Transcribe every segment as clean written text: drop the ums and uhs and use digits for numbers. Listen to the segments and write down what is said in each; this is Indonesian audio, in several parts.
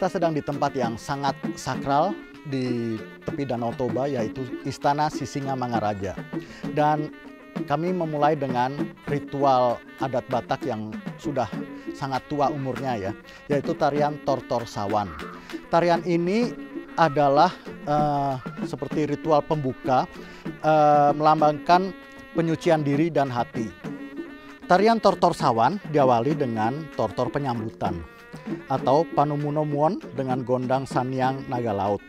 kita sedang di tempat yang sangat sakral di tepi Danau Toba, yaitu Istana Sisingamangaraja. Dan kami memulai dengan ritual adat Batak yang sudah sangat tua umurnya ya, yaitu tarian Tortor Sawan. Tarian ini adalah seperti ritual pembuka, melambangkan penyucian diri dan hati. Tarian Tortor Sawan diawali dengan tortor penyambutan atau Panumunomuon dengan gondang Sanyang Naga Laut.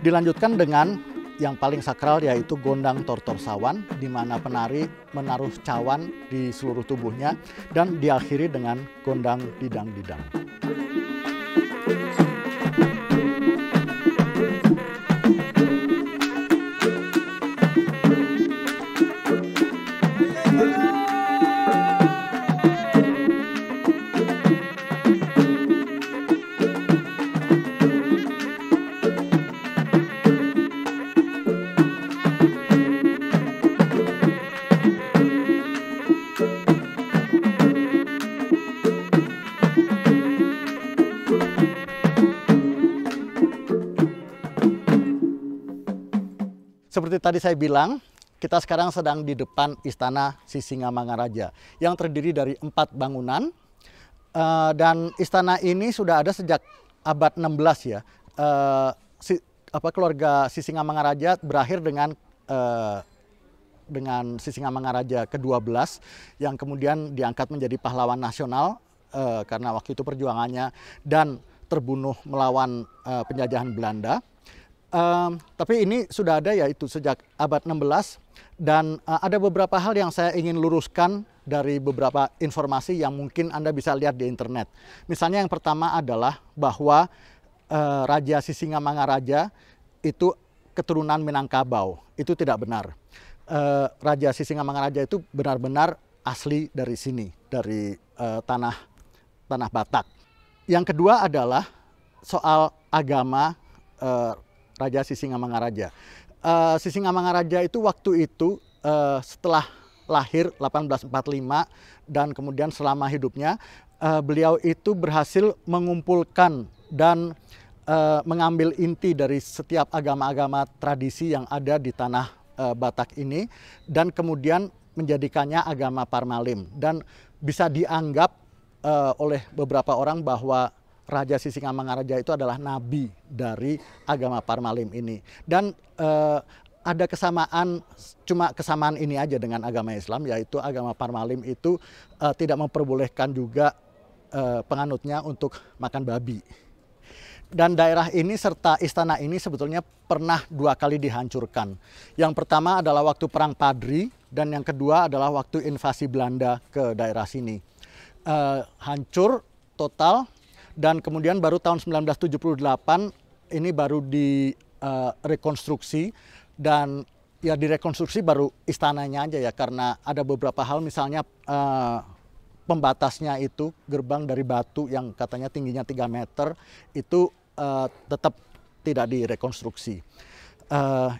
Dilanjutkan dengan yang paling sakral yaitu gondang Tortor Sawan, di mana penari menaruh cawan di seluruh tubuhnya, dan diakhiri dengan gondang Didang-Didang. Seperti tadi saya bilang, kita sekarang sedang di depan Istana Sisingamangaraja yang terdiri dari 4 bangunan, dan istana ini sudah ada sejak abad 16 ya. Keluarga Sisingamangaraja berakhir dengan Sisingamangaraja ke-12 yang kemudian diangkat menjadi pahlawan nasional karena waktu itu perjuangannya dan terbunuh melawan penjajahan Belanda. Tapi ini sudah ada yaitu sejak abad 16, dan ada beberapa hal yang saya ingin luruskan dari beberapa informasi yang mungkin Anda bisa lihat di internet. Misalnya yang pertama adalah bahwa Raja Sisingamangaraja itu keturunan Minangkabau. Itu tidak benar. Raja Sisingamangaraja itu benar-benar asli dari sini, dari tanah Batak. Yang kedua adalah soal agama Raja Sisingamangaraja. Sisingamangaraja itu waktu itu setelah lahir 1845 dan kemudian selama hidupnya beliau itu berhasil mengumpulkan dan mengambil inti dari setiap agama-agama tradisi yang ada di tanah Batak ini, dan kemudian menjadikannya agama Parmalim, dan bisa dianggap oleh beberapa orang bahwa Raja Sisingamangaraja itu adalah nabi dari agama Parmalim ini. Dan ada kesamaan, cuma kesamaan ini aja dengan agama Islam, yaitu agama Parmalim itu tidak memperbolehkan juga penganutnya untuk makan babi. Dan daerah ini serta istana ini sebetulnya pernah 2 kali dihancurkan. Yang pertama adalah waktu Perang Padri, dan yang kedua adalah waktu invasi Belanda ke daerah sini. Hancur total. Dan kemudian baru tahun 1978 ini baru direkonstruksi, dan ya direkonstruksi baru istananya aja ya, karena ada beberapa hal, misalnya pembatasnya itu gerbang dari batu yang katanya tingginya 3 meter itu tetap tidak direkonstruksi.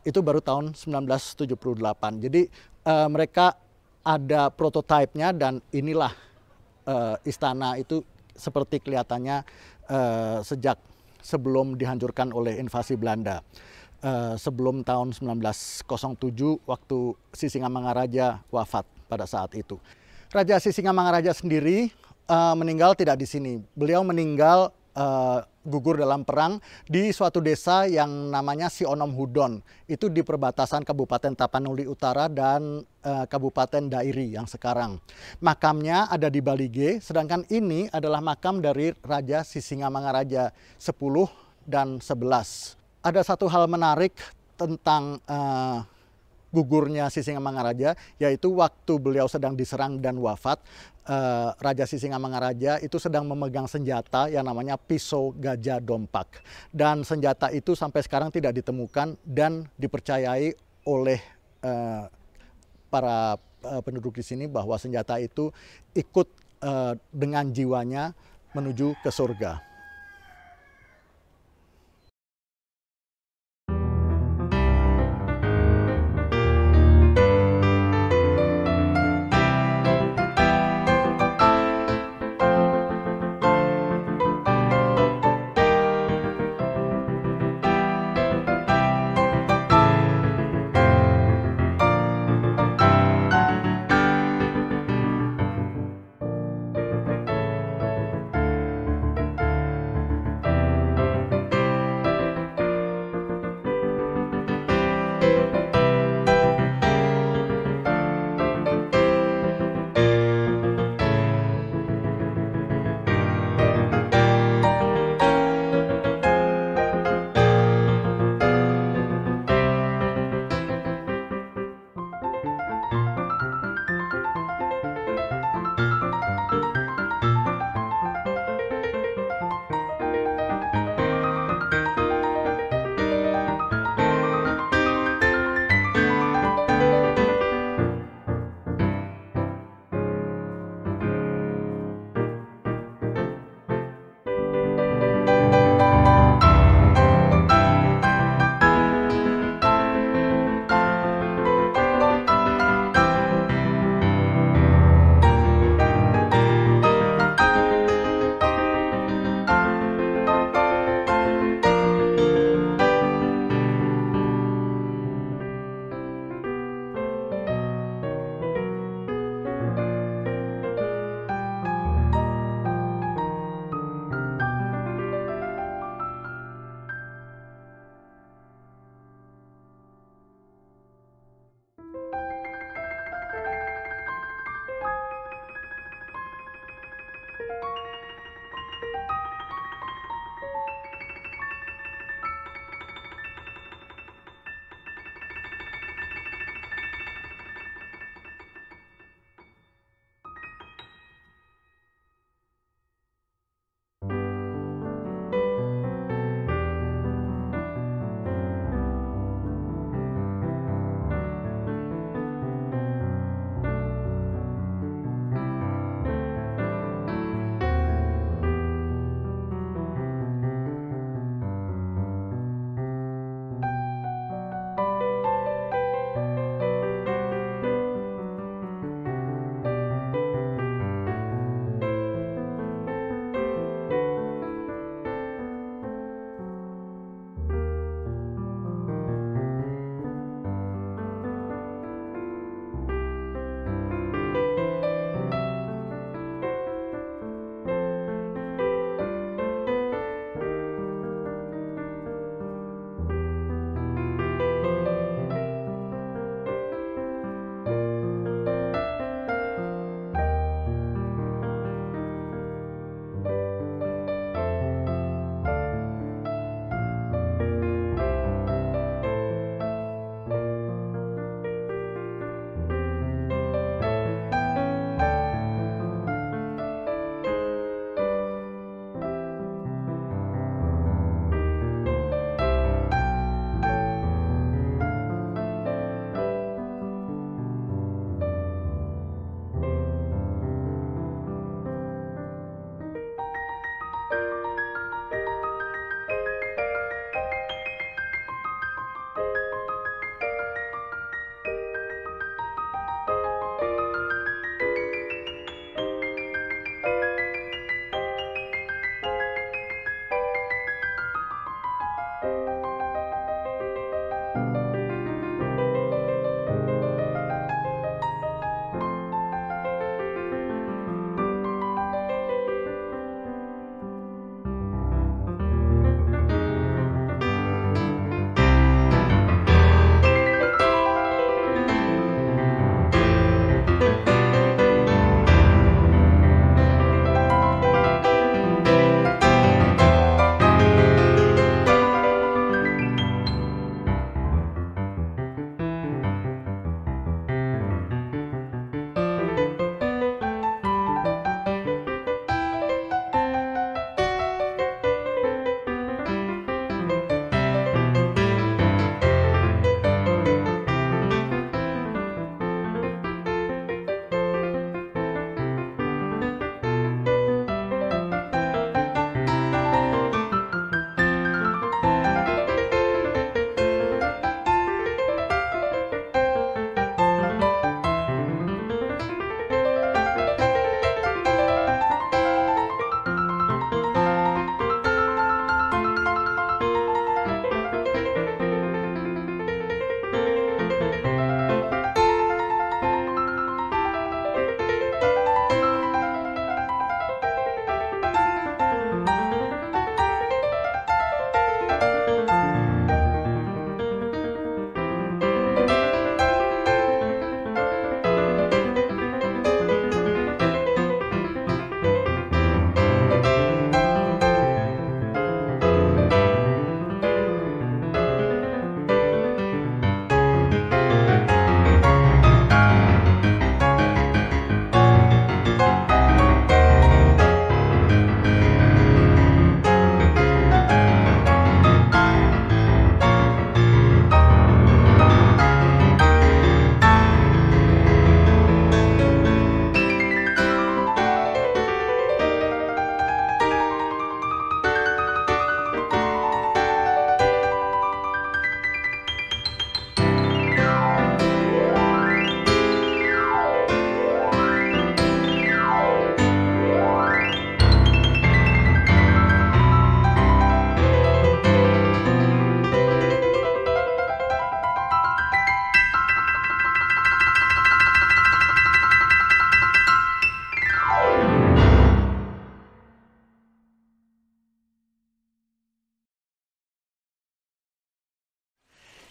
Itu baru tahun 1978. Jadi mereka ada prototipenya, dan inilah istana itu seperti kelihatannya sejak sebelum dihancurkan oleh invasi Belanda. Sebelum tahun 1907 waktu Sisingamangaraja wafat pada saat itu. Raja Sisingamangaraja sendiri meninggal tidak di sini. Beliau meninggal gugur dalam perang di suatu desa yang namanya Sionom Hudon. Itu di perbatasan Kabupaten Tapanuli Utara dan Kabupaten Dairi yang sekarang. Makamnya ada di Balige, sedangkan ini adalah makam dari Raja Sisingamangaraja 10 dan 11. Ada satu hal menarik tentang gugurnya Sisingamangaraja, yaitu waktu beliau sedang diserang dan wafat, Raja Sisingamangaraja itu sedang memegang senjata yang namanya pisau gajah dompak. Dan senjata itu sampai sekarang tidak ditemukan dan dipercayai oleh para penduduk di sini bahwa senjata itu ikut dengan jiwanya menuju ke surga.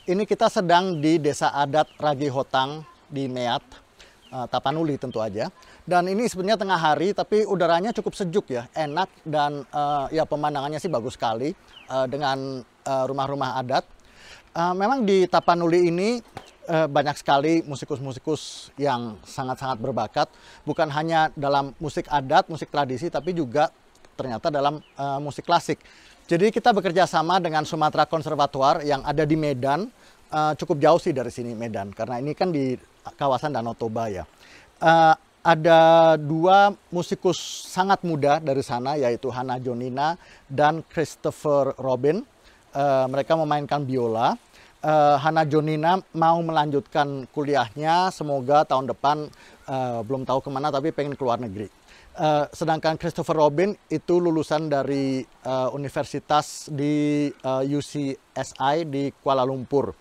ini kita sedang di Desa Adat Ragi Hotang di Meat, Tapanuli tentu aja. Dan ini sebenarnya tengah hari, tapi udaranya cukup sejuk ya, enak dan ya pemandangannya sih bagus sekali dengan rumah-rumah adat. Memang di Tapanuli ini banyak sekali musikus-musikus yang sangat-sangat berbakat, bukan hanya dalam musik adat, musik tradisi, tapi juga ternyata dalam musik klasik. Jadi kita bekerja sama dengan Sumatera Conservatoire yang ada di Medan, cukup jauh sih dari sini Medan, karena ini kan di kawasan Danau Toba ya. Ada dua musikus sangat muda dari sana, yaitu Hannah Jonina dan Christopher Robin. Mereka memainkan biola. Hannah Jonina mau melanjutkan kuliahnya, semoga tahun depan, belum tahu kemana, tapi pengen ke luar negeri. Sedangkan Christopher Robin itu lulusan dari universitas di UCSI di Kuala Lumpur.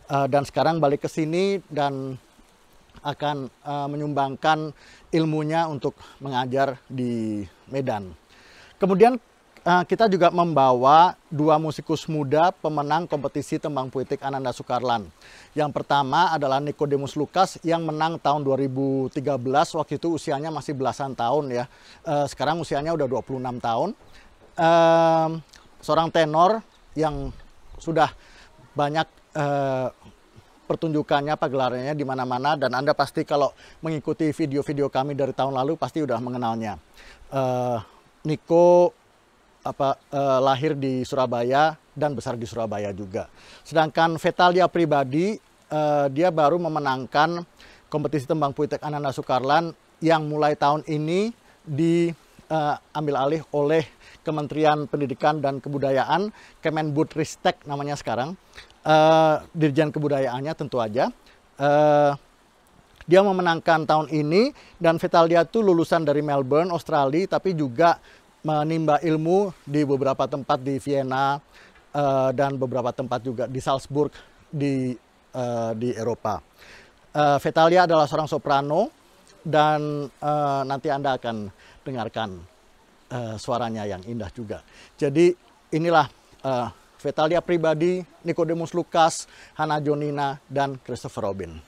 Dan sekarang balik ke sini dan akan menyumbangkan ilmunya untuk mengajar di Medan. Kemudian kita juga membawa dua musikus muda pemenang kompetisi tembang puitik Ananda Soekarlan. Yang pertama adalah Nicodemus Lucas yang menang tahun 2013, waktu itu usianya masih belasan tahun ya. Sekarang usianya udah 26 tahun. Seorang tenor yang sudah banyak pertunjukannya, pagelarannya di mana-mana, dan Anda pasti kalau mengikuti video-video kami dari tahun lalu pasti udah mengenalnya. Nico lahir di Surabaya dan besar di Surabaya juga. Sedangkan Vetalia pribadi, dia baru memenangkan kompetisi tembang puitik Ananda Soekarlan yang mulai tahun ini diambil alih oleh Kementerian Pendidikan dan Kebudayaan, Kemendikbudristek namanya sekarang. Dirjen Kebudayaannya tentu aja. Dia memenangkan tahun ini, dan Vetalia itu lulusan dari Melbourne, Australia, tapi juga menimba ilmu di beberapa tempat di Vienna dan beberapa tempat juga di Salzburg di Eropa. Vetalia adalah seorang soprano dan nanti Anda akan dengarkan suaranya yang indah juga. Jadi inilah Vetalia pribadi, Nicodemus Lucas, Hannah Jonina, dan Christopher Robin.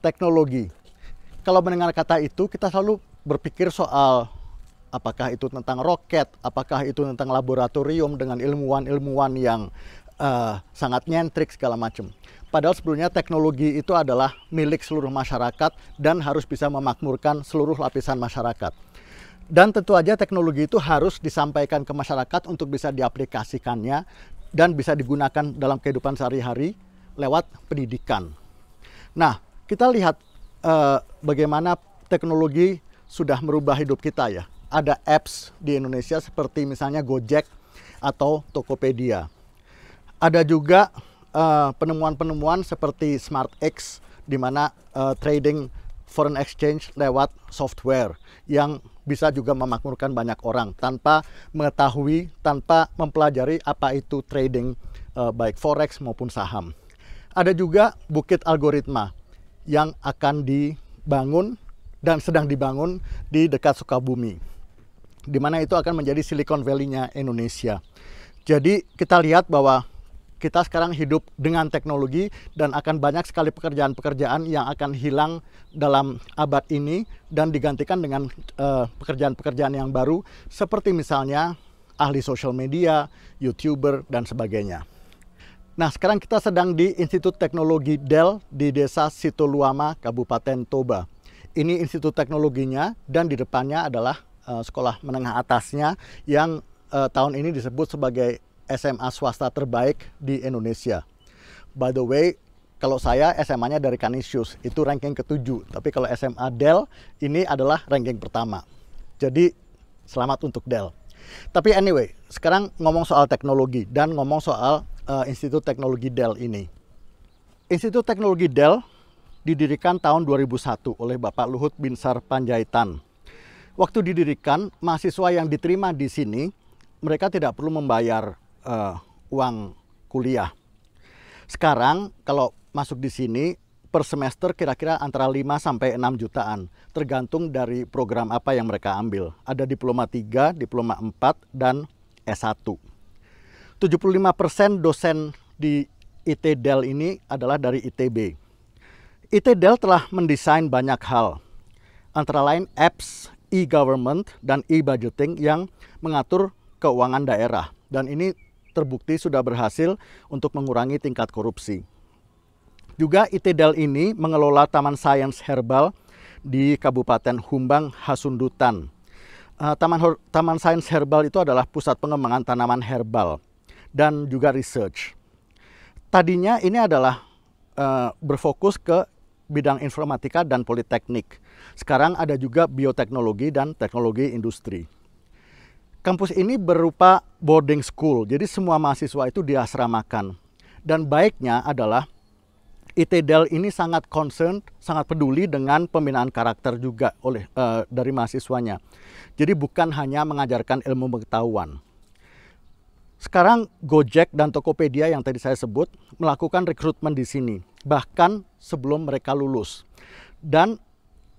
teknologi. Kalau mendengar kata itu, kita selalu berpikir soal apakah itu tentang roket, apakah itu tentang laboratorium dengan ilmuwan-ilmuwan yang sangat nyentrik segala macam. Padahal sebetulnya teknologi itu adalah milik seluruh masyarakat dan harus bisa memakmurkan seluruh lapisan masyarakat. Dan tentu aja teknologi itu harus disampaikan ke masyarakat untuk bisa diaplikasikannya dan bisa digunakan dalam kehidupan sehari-hari lewat pendidikan. Nah, kita lihat bagaimana teknologi sudah merubah hidup kita ya. Ada apps di Indonesia seperti misalnya Gojek atau Tokopedia. Ada juga penemuan-penemuan seperti SmartX, di mana trading foreign exchange lewat software yang bisa juga memakmurkan banyak orang tanpa mengetahui, tanpa mempelajari apa itu trading baik forex maupun saham. Ada juga bukit algoritma yang akan dibangun dan sedang dibangun di dekat Sukabumi, di mana itu akan menjadi Silicon Valley-nya Indonesia. Jadi kita lihat bahwa kita sekarang hidup dengan teknologi dan akan banyak sekali pekerjaan-pekerjaan yang akan hilang dalam abad ini dan digantikan dengan pekerjaan-pekerjaan yang baru seperti misalnya ahli sosial media, YouTuber, dan sebagainya. Nah, sekarang kita sedang di Institut Teknologi Dell di Desa Situluama, Kabupaten Toba. Ini institut teknologinya dan di depannya adalah sekolah menengah atasnya yang tahun ini disebut sebagai SMA swasta terbaik di Indonesia. By the way, kalau saya SMA-nya dari Canisius, itu ranking ke-7. Tapi kalau SMA Dell, ini adalah ranking pertama. Jadi, selamat untuk Dell. Tapi anyway, sekarang ngomong soal teknologi dan ngomong soal Institut Teknologi Dell ini. Institut Teknologi Dell didirikan tahun 2001 oleh Bapak Luhut Binsar Panjaitan. Waktu didirikan, mahasiswa yang diterima di sini, mereka tidak perlu membayar uang kuliah. Sekarang kalau masuk di sini per semester kira-kira antara 5 sampai 6 jutaan, tergantung dari program apa yang mereka ambil. Ada diploma 3, diploma 4 dan S1. 75% dosen di IT Dell ini adalah dari ITB. IT Dell telah mendesain banyak hal, antara lain apps, e-government dan e-budgeting yang mengatur keuangan daerah. Dan ini terbukti sudah berhasil untuk mengurangi tingkat korupsi. Juga IT Dell ini mengelola Taman Sains Herbal di Kabupaten Humbang, Hasundutan. Taman Sains Herbal itu adalah pusat pengembangan tanaman herbal dan juga research. Tadinya ini adalah berfokus ke bidang informatika dan politeknik. Sekarang ada juga bioteknologi dan teknologi industri. Kampus ini berupa boarding school, jadi semua mahasiswa itu diasramakan. Dan baiknya adalah IT Dell ini sangat concern, sangat peduli dengan pembinaan karakter juga dari mahasiswanya. Jadi bukan hanya mengajarkan ilmu pengetahuan. Sekarang Gojek dan Tokopedia yang tadi saya sebut melakukan rekrutmen di sini, bahkan sebelum mereka lulus. Dan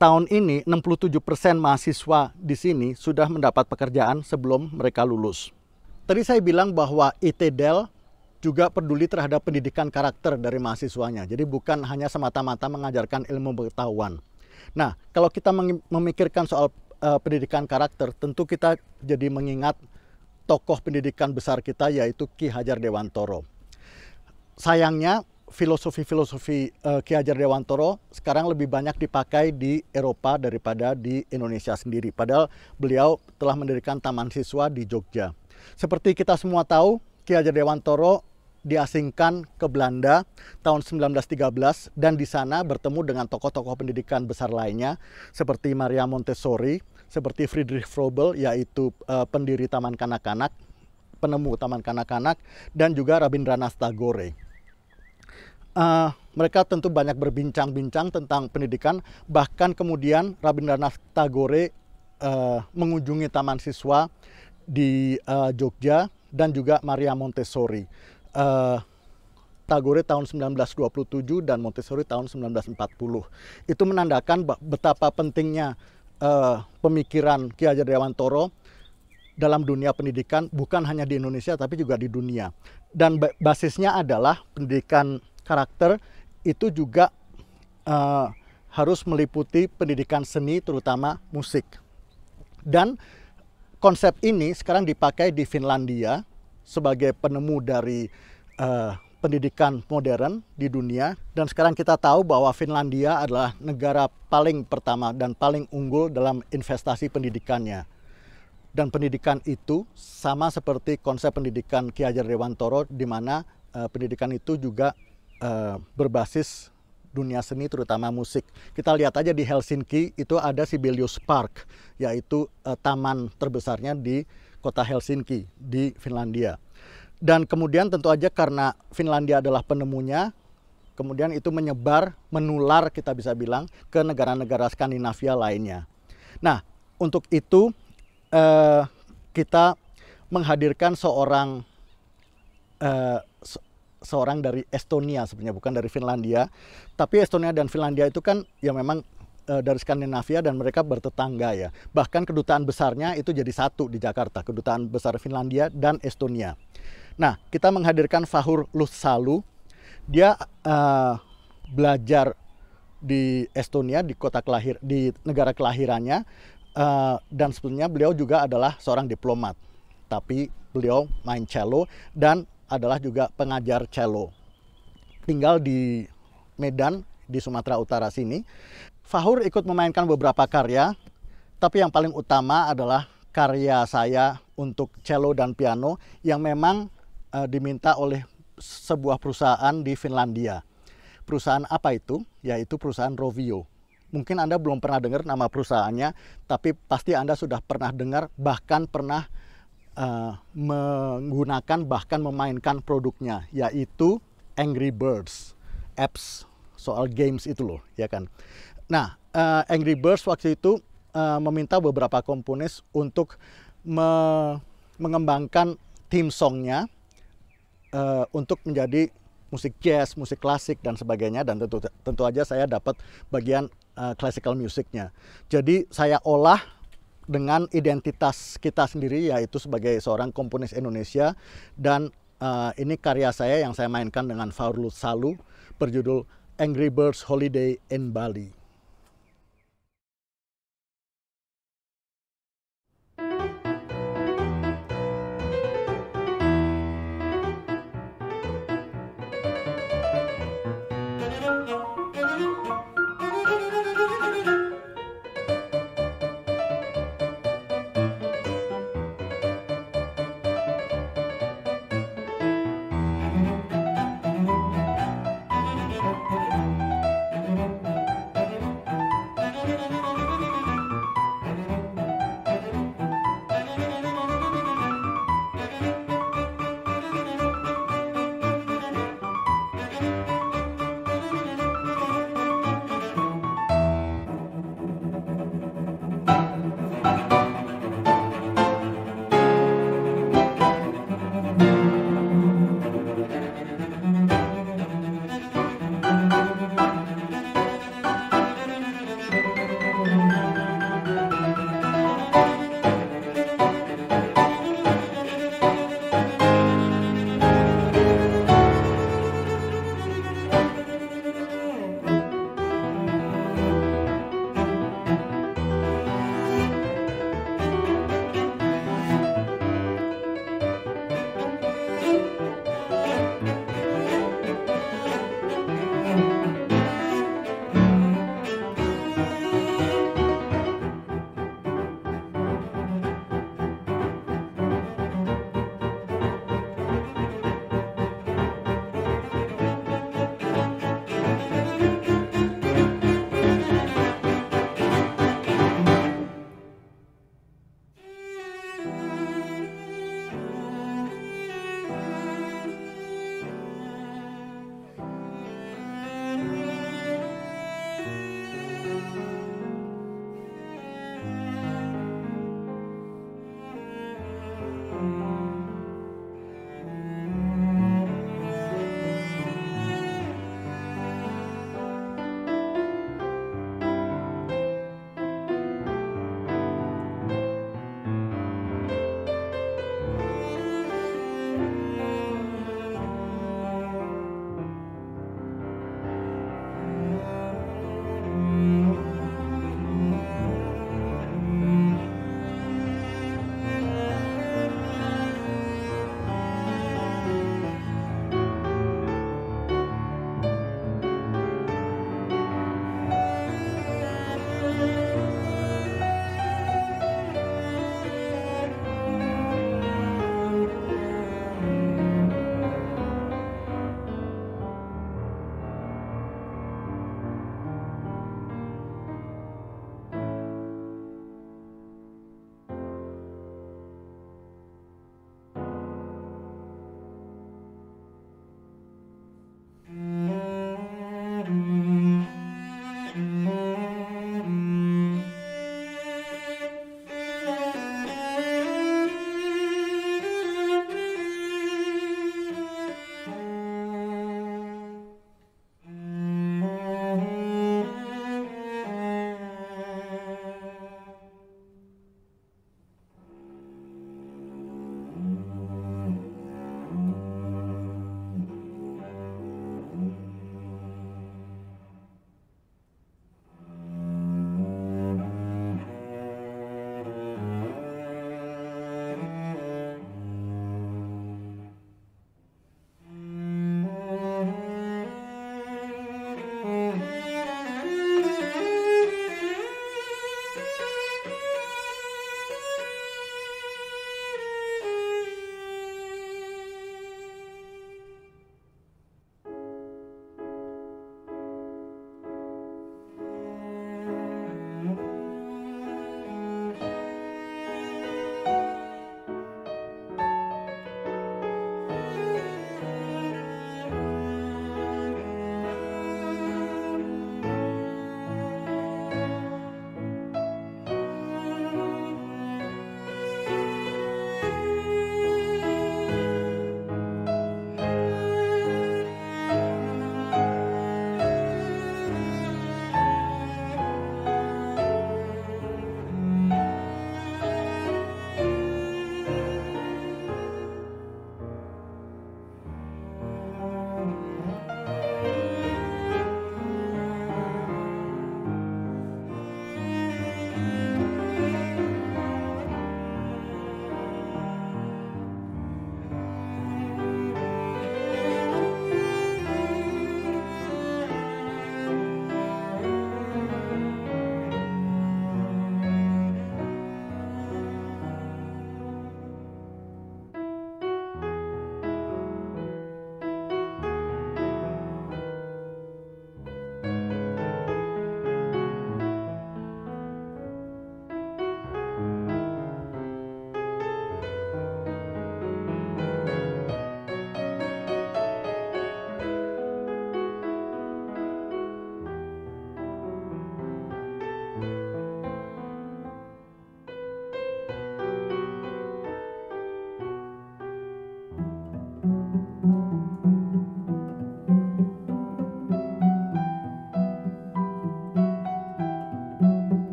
tahun ini 67% mahasiswa di sini sudah mendapat pekerjaan sebelum mereka lulus. Tadi saya bilang bahwa IT Dell juga peduli terhadap pendidikan karakter dari mahasiswanya. Jadi bukan hanya semata-mata mengajarkan ilmu pengetahuan. Nah, kalau kita memikirkan soal pendidikan karakter, tentu kita jadi mengingat tokoh pendidikan besar kita yaitu Ki Hajar Dewantoro. Sayangnya filosofi-filosofi Ki Hajar Dewantoro sekarang lebih banyak dipakai di Eropa daripada di Indonesia sendiri. Padahal beliau telah mendirikan taman siswa di Jogja. Seperti kita semua tahu, Ki Hajar Dewantoro diasingkan ke Belanda tahun 1913 dan di sana bertemu dengan tokoh-tokoh pendidikan besar lainnya seperti Maria Montessori, seperti Friedrich Froebel yaitu pendiri Taman Kanak-kanak, penemu Taman Kanak-kanak, dan juga Rabindranath Tagore. Mereka tentu banyak berbincang-bincang tentang pendidikan, bahkan kemudian Rabindranath Tagore mengunjungi taman siswa di Jogja dan juga Maria Montessori. Tagore tahun 1927 dan Montessori tahun 1940. Itu menandakan betapa pentingnya pemikiran Ki Hajar Dewantoro dalam dunia pendidikan, bukan hanya di Indonesia tapi juga di dunia. Dan basisnya adalah pendidikan karakter itu juga harus meliputi pendidikan seni, terutama musik. Dan konsep ini sekarang dipakai di Finlandia sebagai penemu dari pendidikan modern di dunia. Dan sekarang kita tahu bahwa Finlandia adalah negara paling pertama dan paling unggul dalam investasi pendidikannya. Dan pendidikan itu sama seperti konsep pendidikan Ki Hajar Dewantara, di mana pendidikan itu juga berbasis dunia seni, terutama musik. Kita lihat aja di Helsinki itu ada Sibelius Park, yaitu taman terbesarnya di kota Helsinki di Finlandia. Dan kemudian tentu aja karena Finlandia adalah penemunya, kemudian itu menyebar, menular kita bisa bilang ke negara-negara Skandinavia lainnya. Nah, untuk itu kita menghadirkan seorang dari Estonia, sebenarnya bukan dari Finlandia. Tapi Estonia dan Finlandia itu kan ya memang dari Skandinavia dan mereka bertetangga ya. Bahkan kedutaan besarnya itu jadi satu di Jakarta, kedutaan besar Finlandia dan Estonia. Nah, kita menghadirkan Vahur Luhtsalu. Dia belajar di Estonia, di negara kelahirannya, dan sebetulnya beliau juga adalah seorang diplomat. Tapi beliau main cello dan adalah juga pengajar cello. Tinggal di Medan, di Sumatera Utara sini. Vahur ikut memainkan beberapa karya, tapi yang paling utama adalah karya saya untuk cello dan piano yang memang diminta oleh sebuah perusahaan di Finlandia. Perusahaan apa itu? Yaitu perusahaan Rovio. Mungkin Anda belum pernah dengar nama perusahaannya, tapi pasti Anda sudah pernah dengar, bahkan pernah menggunakan, bahkan memainkan produknya, yaitu Angry Birds, apps soal games itu loh, ya kan. Nah, Angry Birds waktu itu meminta beberapa komponis untuk mengembangkan theme songnya untuk menjadi musik jazz, musik klasik dan sebagainya, dan tentu aja saya dapat bagian classical musicnya. Jadi saya olah dengan identitas kita sendiri, yaitu sebagai seorang komponis Indonesia, dan ini karya saya yang saya mainkan dengan Vahur Luhtsalu berjudul Angry Birds Holiday in Bali.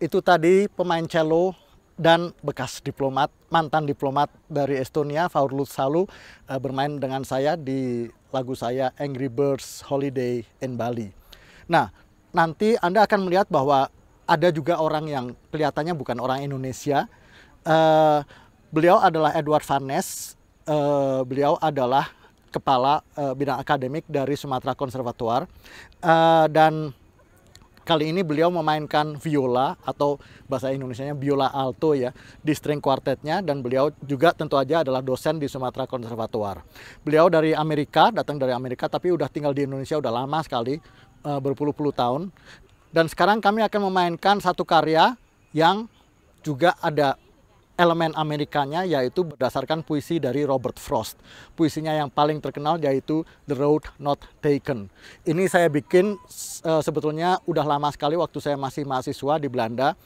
itu tadi pemain cello dan bekas diplomat, mantan diplomat dari Estonia, Faurlut Salu, bermain dengan saya di lagu saya Angry Birds Holiday in Bali. Nah, nanti Anda akan melihat bahwa ada juga orang yang kelihatannya bukan orang Indonesia. Beliau adalah Edward Van Ness. Beliau adalah kepala bidang akademik dari Sumatera Conservatoire. Dan kali ini beliau memainkan viola atau bahasa Indonesianya biola alto ya di string quartetnya, dan beliau juga tentu aja adalah dosen di Sumatera Conservatoire. Beliau dari Amerika, datang dari Amerika tapi udah tinggal di Indonesia udah lama sekali, berpuluh-puluh tahun. Dan sekarang kami akan memainkan satu karya yang juga ada elemen Amerikanya, yaitu berdasarkan puisi dari Robert Frost. Puisinya yang paling terkenal yaitu The Road Not Taken. Ini saya bikin sebetulnya udah lama sekali waktu saya masih mahasiswa di Belanda,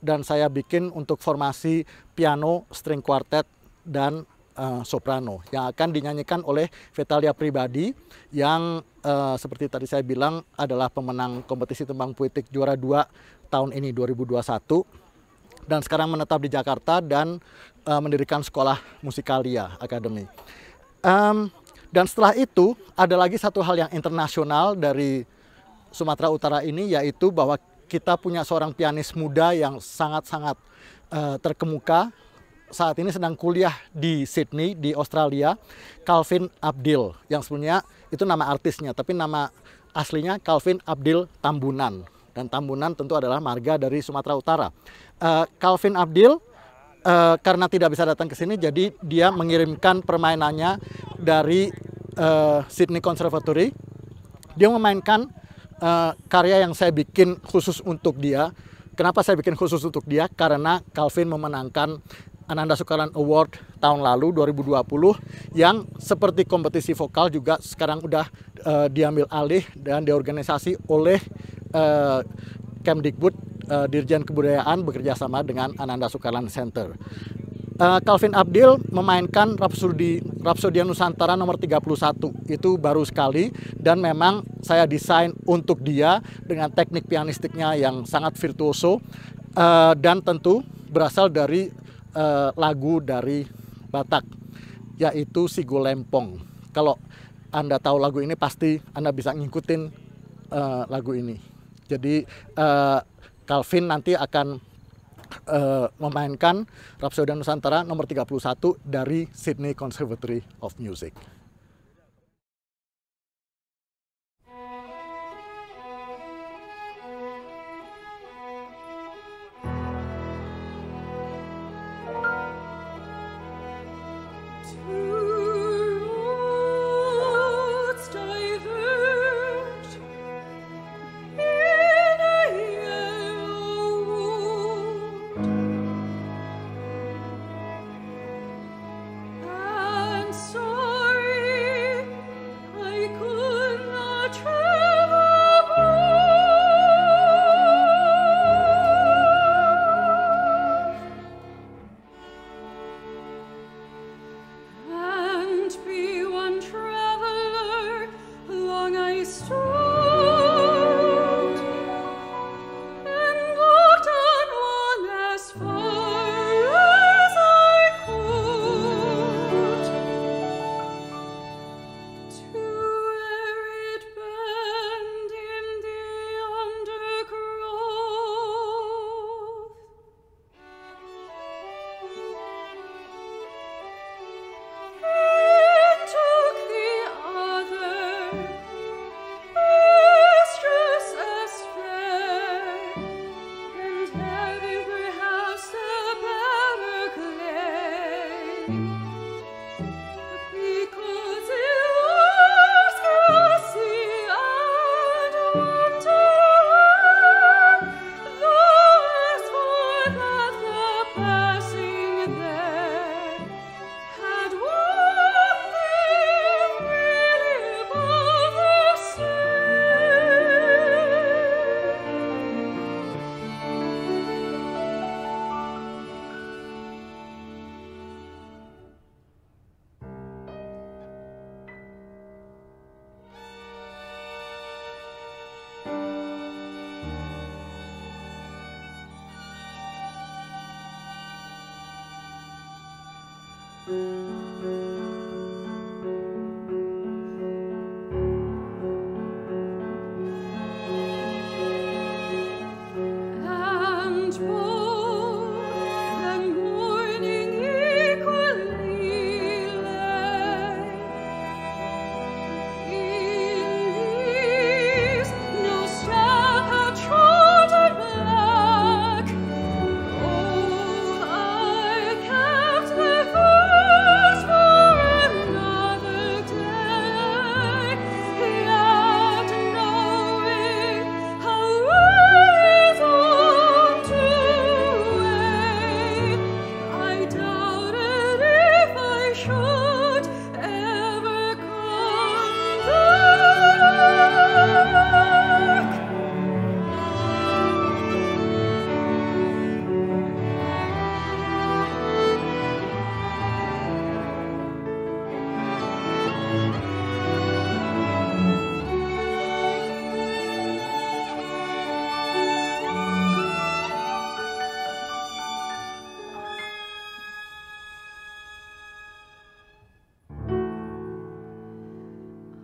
dan saya bikin untuk formasi piano, string quartet, dan soprano yang akan dinyanyikan oleh Vitalia Pribadi yang seperti tadi saya bilang adalah pemenang kompetisi tembang puitik juara 2 tahun ini 2021. Dan sekarang menetap di Jakarta dan mendirikan sekolah Musikalia Academy. Dan setelah itu ada lagi satu hal yang internasional dari Sumatera Utara ini, yaitu bahwa kita punya seorang pianis muda yang sangat-sangat terkemuka. Saat ini sedang kuliah di Sydney, di Australia, Calvin Abdil, yang sebenarnya itu nama artisnya, tapi nama aslinya Calvin Abdil Tambunan. Dan Tambunan tentu adalah marga dari Sumatera Utara. Calvin Abdil karena tidak bisa datang ke sini, jadi dia mengirimkan permainannya dari Sydney Conservatory. Dia memainkan karya yang saya bikin khusus untuk dia. Kenapa saya bikin khusus untuk dia? Karena Calvin memenangkan Ananda Sukaran Award tahun lalu 2020 yang seperti kompetisi vokal juga sekarang udah diambil alih dan diorganisasi oleh Kemdikbud, Dirjen Kebudayaan bekerja sama dengan Ananda Sukaran Center. Calvin Abdil memainkan Rapsodia Nusantara nomor 31. Itu baru sekali dan memang saya desain untuk dia dengan teknik pianistiknya yang sangat virtuoso, dan tentu berasal dari lagu dari Batak, yaitu Sigo Lempong. Kalau Anda tahu lagu ini pasti Anda bisa ngikutin lagu ini. Jadi Calvin nanti akan memainkan Rapsodia Nusantara nomor 31 dari Sydney Conservatory of Music. Sorry.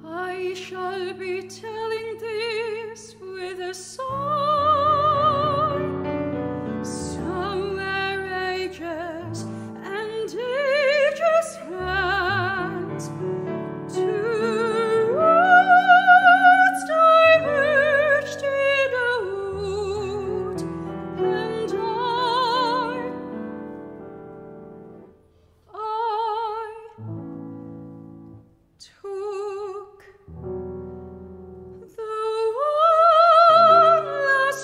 I shall be telling this with a sigh, somewhere ages and ages hence, to roots diverged in a wood, and I took the one last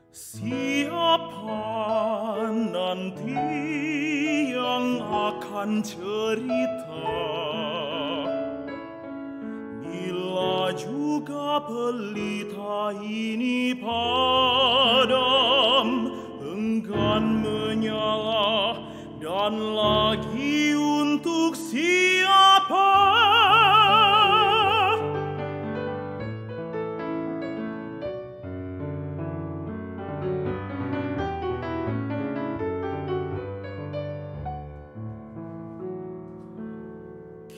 Siapa nanti yang akan cerita bila juga pelita ini padam, enggan menyala, dan lagi untuk siapa?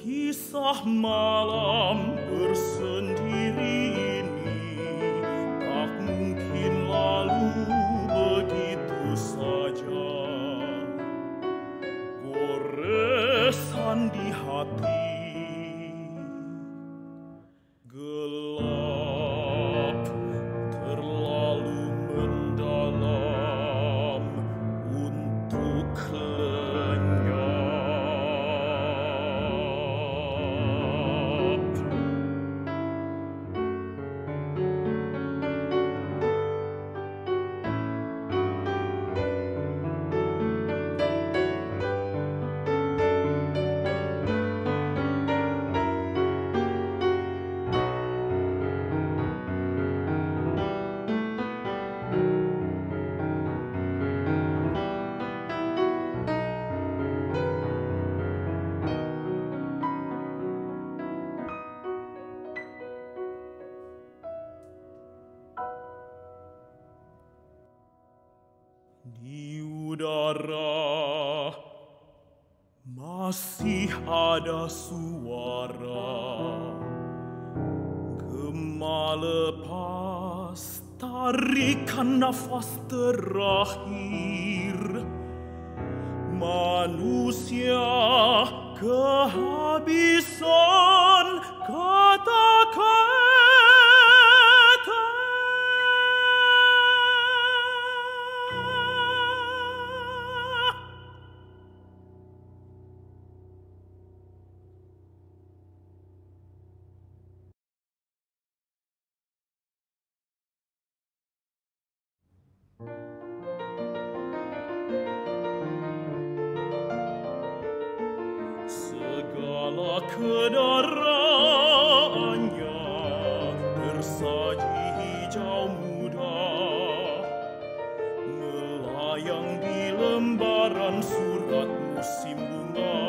Kisah malam bersendiri ini tak mungkin lalu begitu saja. Goresan di hati, gelap terlalu mendalam untuk lenyap. Di udara masih ada suara gema lepas tarikan nafas terakhir manusia kehabisan kata-kata. Segala kedaraannya tersaji hijau muda, melayang di lembaran surat musim bunga.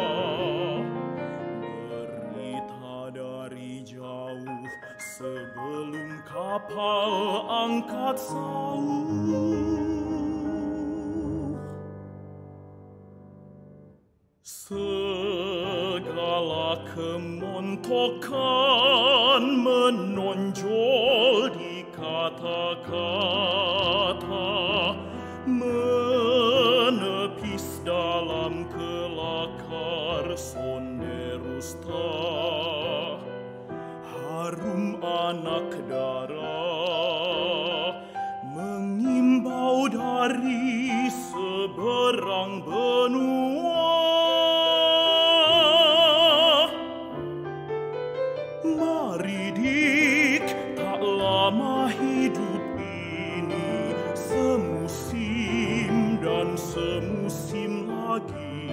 Berita dari jauh sebelum kapal angkat sauh. Segala kemontokan menonjol di kata-kata, menepis dalam kelakar sonderusta. Harum anak darah mengimbau dari seberang benua. Mari dik, tak lama hidup ini, semusim dan semusim lagi.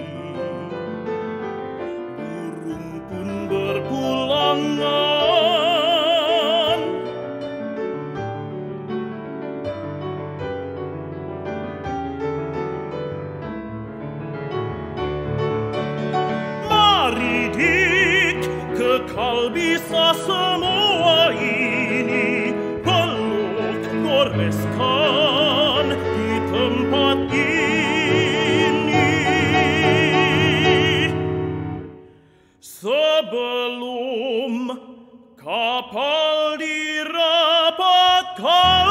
Burung pun berpulangan, mari dik, kekal bisa semua ini, peluk goreskan di tempat ini. Sebelum kapal dirapatkan.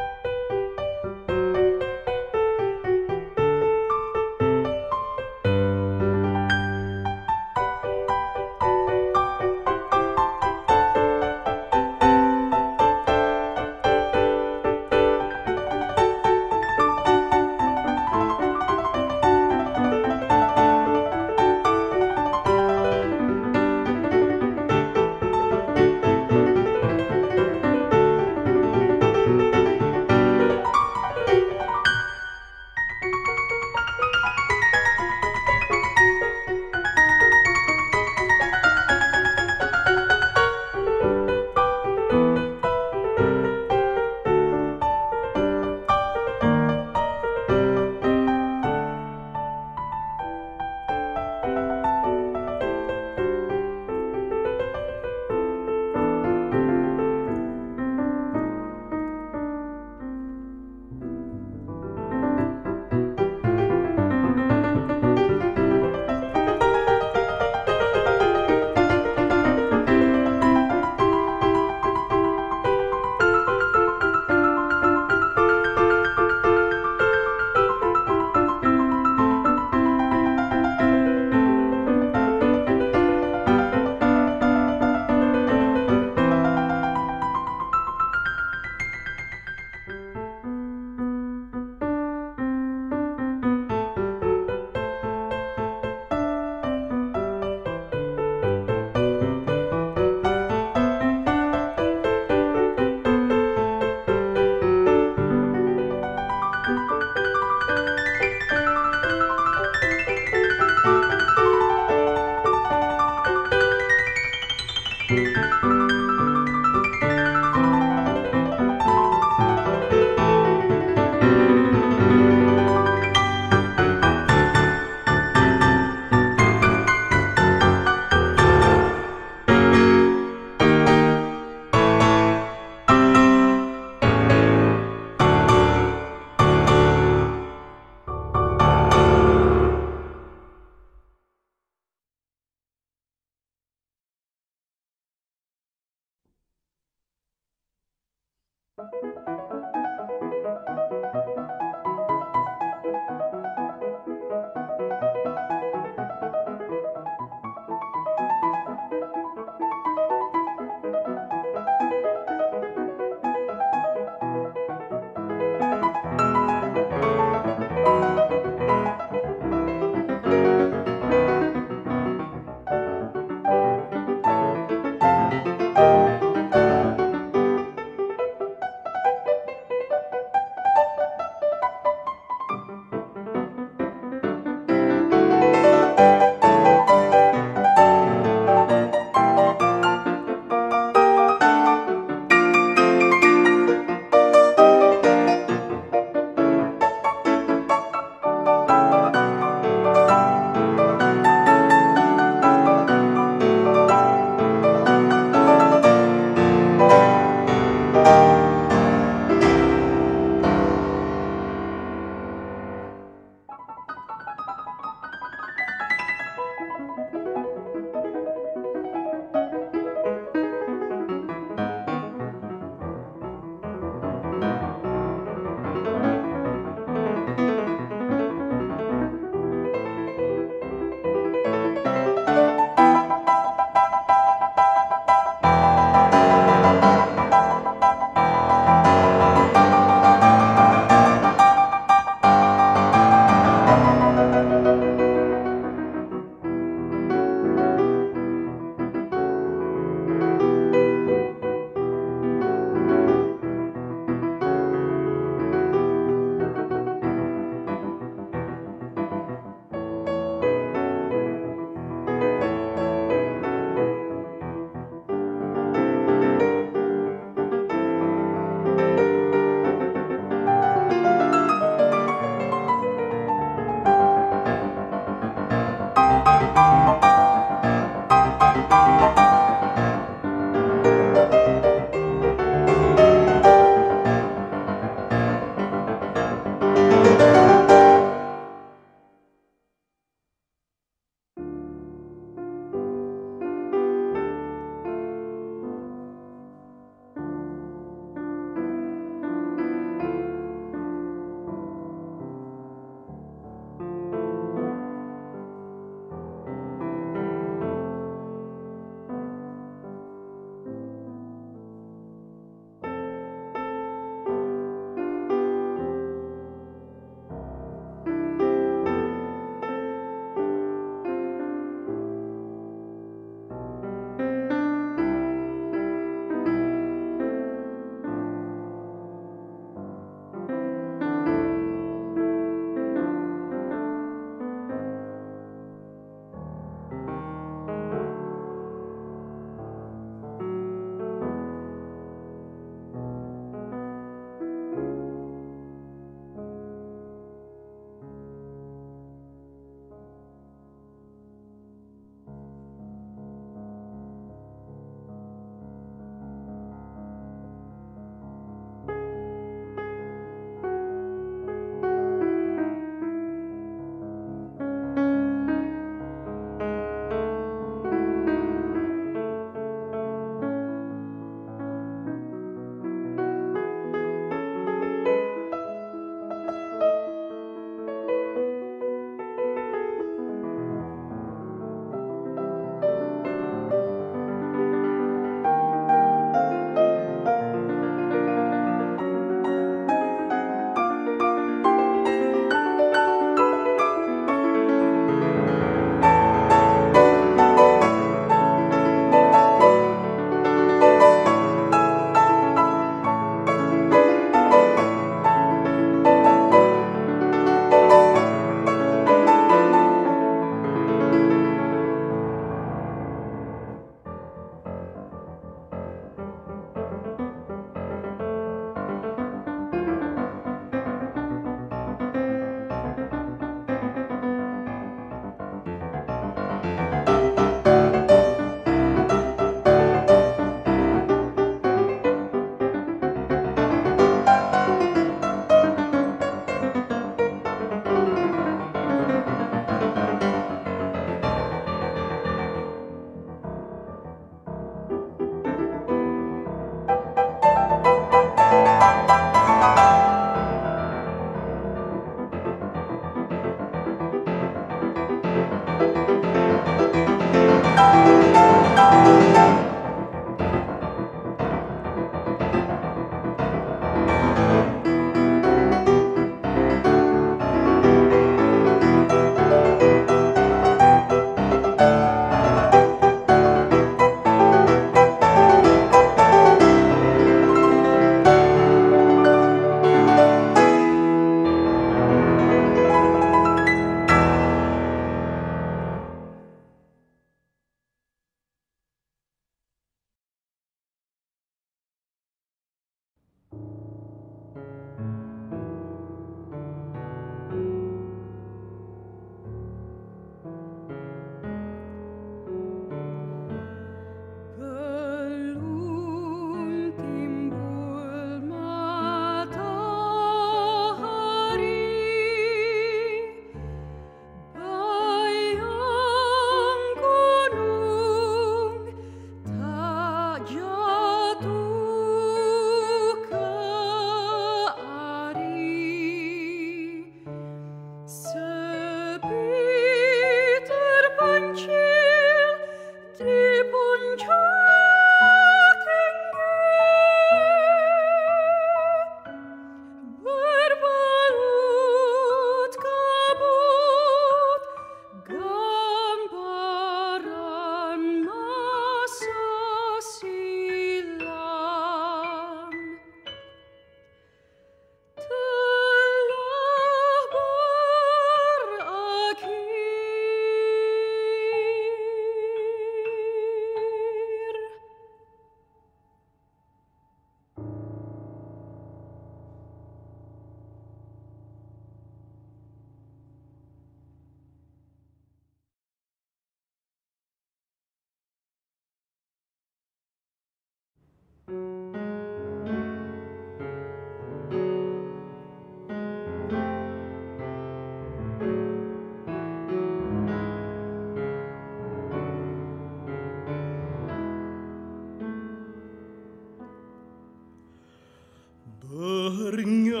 Bernyanyilah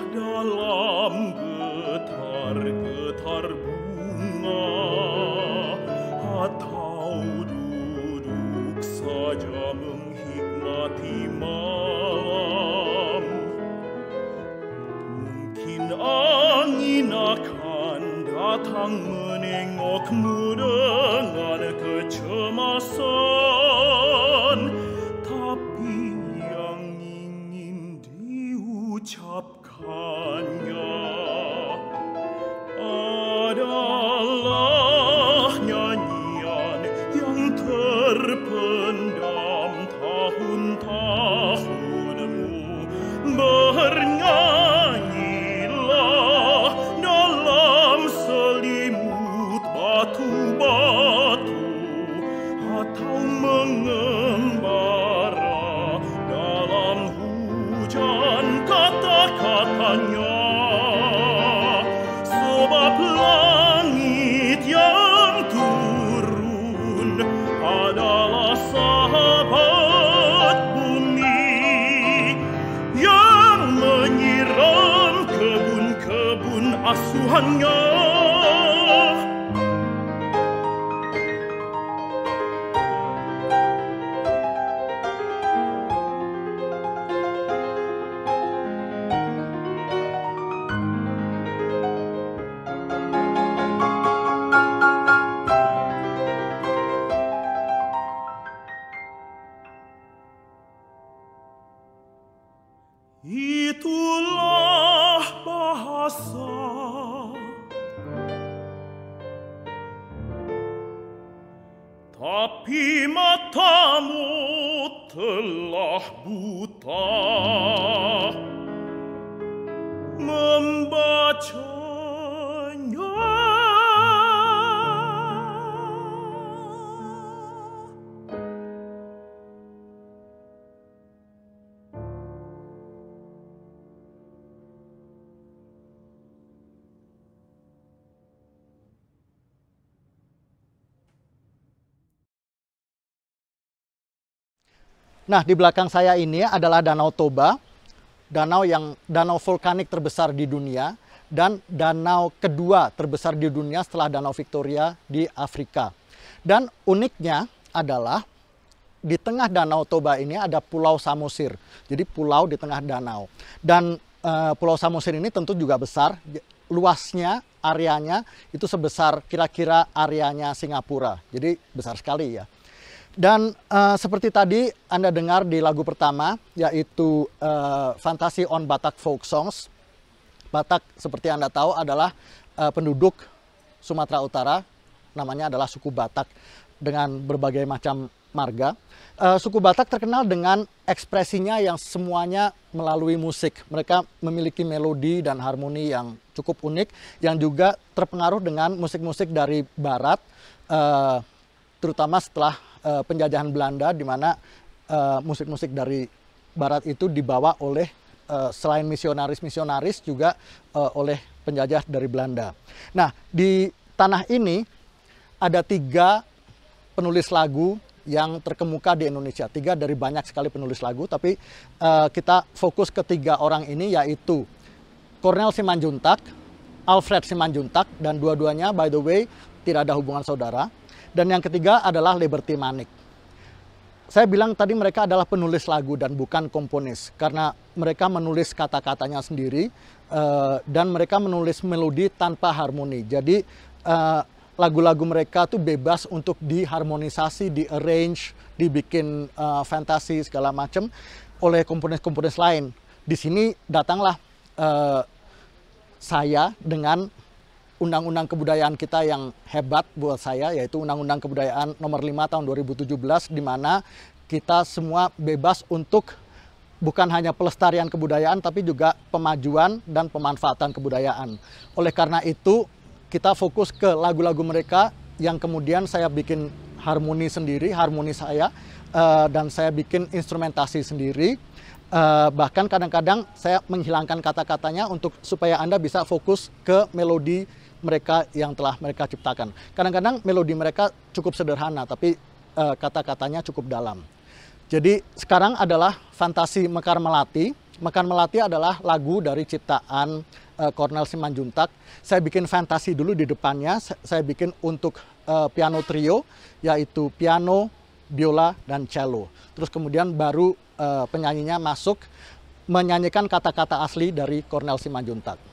dalam getar-getar bunga, atau duduk saja menghikmati malam. Mungkin angin akan datang menengokmu dengan kecemasan, tapi yang ingin diucapkannya adalah nyanyian yang terpendam tahun-tahunmu. Bernyanyilah dalam selimut batu-batu, atau mengembara dalam hujan kata-katanya. Sebab langit yang turun adalah sahabat bumi, yang menyiram kebun-kebun asuhannya. Itulah bahasa tapi matamu telah buta membacanya. Nah, di belakang saya ini adalah Danau Toba, danau vulkanik terbesar di dunia dan danau kedua terbesar di dunia setelah Danau Victoria di Afrika. Dan uniknya adalah di tengah Danau Toba ini ada Pulau Samosir. Jadi pulau di tengah danau. Dan Pulau Samosir ini tentu juga besar, luasnya, areanya itu sebesar kira-kira areanya Singapura. Jadi besar sekali ya. Dan seperti tadi Anda dengar di lagu pertama, yaitu Fantasi on Batak Folk Songs. Batak seperti Anda tahu adalah penduduk Sumatera Utara, namanya adalah suku Batak dengan berbagai macam marga. Suku Batak terkenal dengan ekspresinya yang semuanya melalui musik. Mereka memiliki melodi dan harmoni yang cukup unik, yang juga terpengaruh dengan musik-musik dari Barat, terutama setelah penjajahan Belanda, di mana musik-musik dari Barat itu dibawa oleh selain misionaris-misionaris juga oleh penjajah dari Belanda. Nah, di tanah ini ada 3 penulis lagu yang terkemuka di Indonesia. 3 dari banyak sekali penulis lagu, tapi kita fokus ke 3 orang ini, yaitu Cornel Simanjuntak, Alfred Simanjuntak, dan dua-duanya by the way tidak ada hubungan saudara. Dan yang ketiga adalah Liberty Manik. Saya bilang tadi mereka adalah penulis lagu dan bukan komponis, karena mereka menulis kata-katanya sendiri dan mereka menulis melodi tanpa harmoni. Jadi lagu-lagu mereka tuh bebas untuk diharmonisasi, di-arrange, dibikin fantasi segala macam oleh komponis-komponis lain. Di sini datanglah saya dengan undang-undang kebudayaan kita yang hebat buat saya, yaitu Undang-Undang Kebudayaan Nomor 5 Tahun 2017, di mana kita semua bebas untuk bukan hanya pelestarian kebudayaan, tapi juga pemajuan dan pemanfaatan kebudayaan. Oleh karena itu, kita fokus ke lagu-lagu mereka yang kemudian saya bikin harmoni sendiri, harmoni saya, dan saya bikin instrumentasi sendiri. Bahkan kadang-kadang saya menghilangkan kata-katanya supaya Anda bisa fokus ke melodi mereka yang telah mereka ciptakan. Kadang-kadang melodi mereka cukup sederhana, tapi kata-katanya cukup dalam. Jadi sekarang adalah Fantasi Mekar Melati. Mekar Melati adalah lagu dari ciptaan Cornel Simanjuntak. Saya bikin fantasi dulu di depannya. Saya bikin untuk piano trio, yaitu piano, biola, dan cello. Terus kemudian baru penyanyinya masuk menyanyikan kata-kata asli dari Cornel Simanjuntak.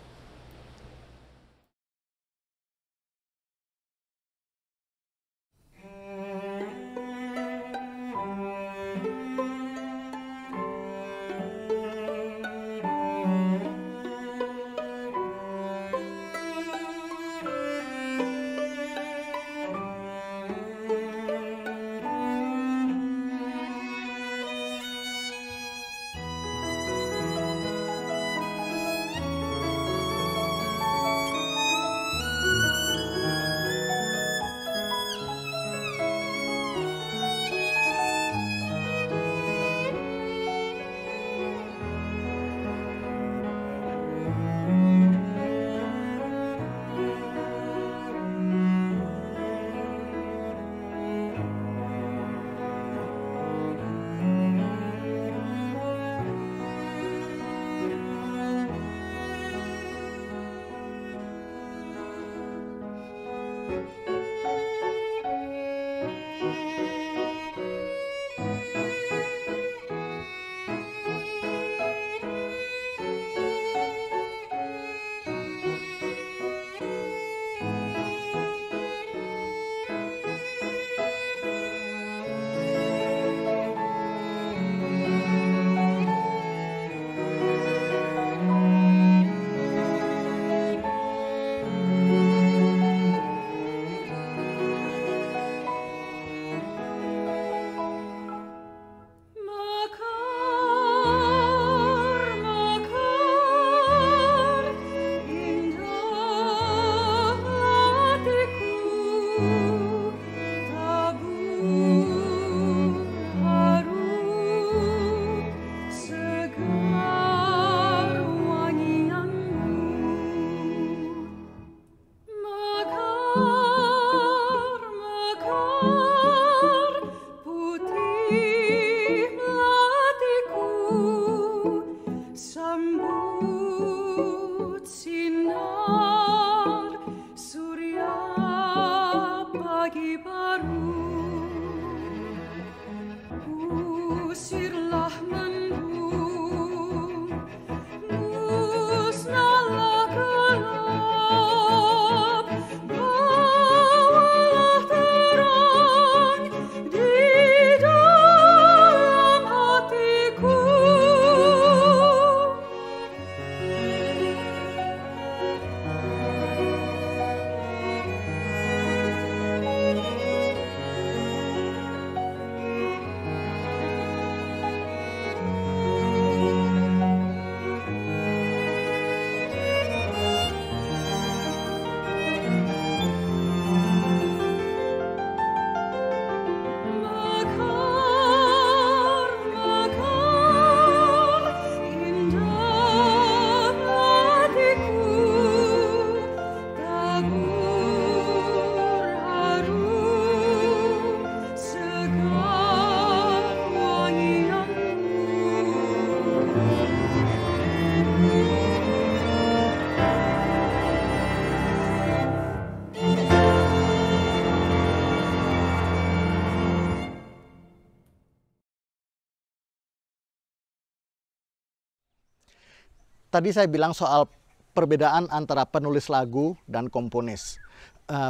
Tadi saya bilang soal perbedaan antara penulis lagu dan komponis.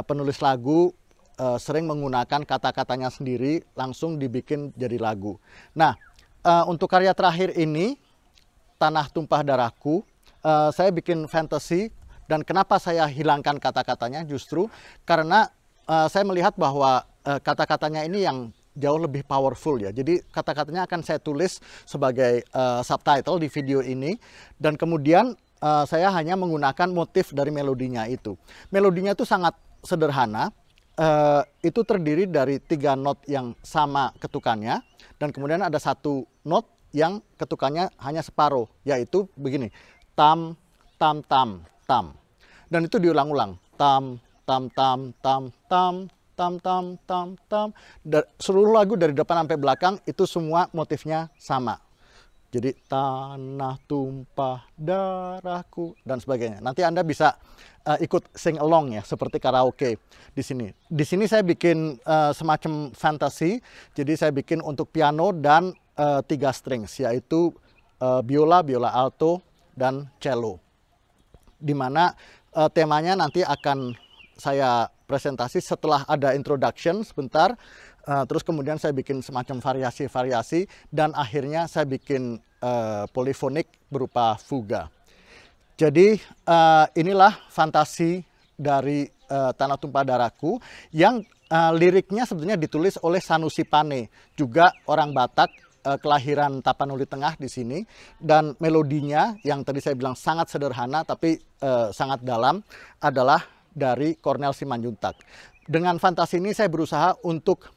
Penulis lagu sering menggunakan kata-katanya sendiri, langsung dibikin jadi lagu. Nah, untuk karya terakhir ini, Tanah Tumpah Darahku, saya bikin fantasi. Dan kenapa saya hilangkan kata-katanya? Justru karena saya melihat bahwa kata-katanya ini yang jauh lebih powerful ya. Jadi kata-katanya akan saya tulis sebagai subtitle di video ini. Dan kemudian saya hanya menggunakan motif dari melodinya itu. Melodinya itu sangat sederhana. Itu terdiri dari 3 not yang sama ketukannya. Dan kemudian ada 1 not yang ketukannya hanya separuh. Yaitu begini. Tam, tam, tam, tam. Dan itu diulang-ulang. Tam, tam, tam, tam, tam. Tam, tam, tam, tam. Seluruh lagu dari depan sampai belakang itu semua motifnya sama. Jadi tanah tumpah darahku dan sebagainya. Nanti Anda bisa ikut sing along ya, seperti karaoke di sini. Di sini saya bikin semacam fantasi. Jadi saya bikin untuk piano dan 3 strings, yaitu biola, biola alto, dan cello. Di mana temanya nanti akan saya presentasi setelah ada introduction sebentar. Terus kemudian saya bikin semacam variasi-variasi dan akhirnya saya bikin polifonik berupa fuga. Jadi inilah fantasi dari Tanah Tumpah Darahku yang liriknya sebenarnya ditulis oleh Sanusi Pane, juga orang Batak, kelahiran Tapanuli Tengah di sini, dan melodinya yang tadi saya bilang sangat sederhana tapi sangat dalam adalah dari Cornel Simanjuntak. Dengan fantasi ini saya berusaha untuk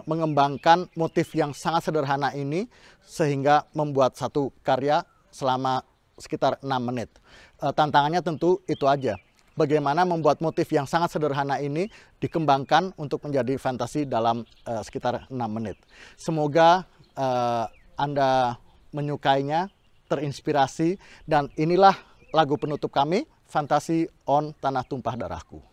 mengembangkan motif yang sangat sederhana ini sehingga membuat satu karya selama sekitar 6 menit. Tantangannya tentu itu aja. Bagaimana membuat motif yang sangat sederhana ini dikembangkan untuk menjadi fantasi dalam sekitar 6 menit. Semoga Anda menyukainya, terinspirasi, dan inilah lagu penutup kami, Fantasi on Tanah Tumpah Darahku.